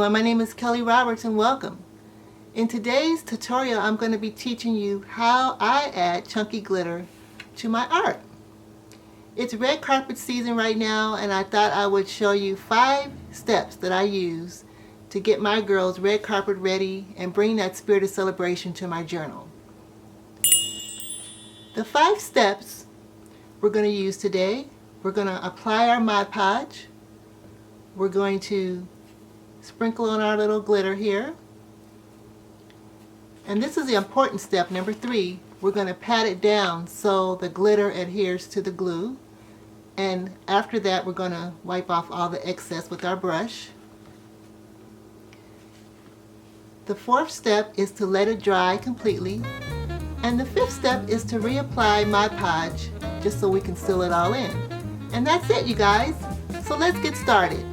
everyone, my name is Kelly Roberts and welcome. In today's tutorial I'm going to be teaching you how I add chunky glitter to my art. It's red carpet season right now and I thought I would show you 5 steps that I use to get my girls red carpet ready and bring that spirit of celebration to my journal. The 5 steps we're going to use today: we're going to apply our Mod Podge, we're going to sprinkle on our little glitter here, and this is the important step, number 3. We're going to pat it down so the glitter adheres to the glue, and after that we're going to wipe off all the excess with our brush. The 4th step is to let it dry completely, and the 5th step is to reapply Mod Podge just so we can seal it all in. And that's it, you guys. So let's get started.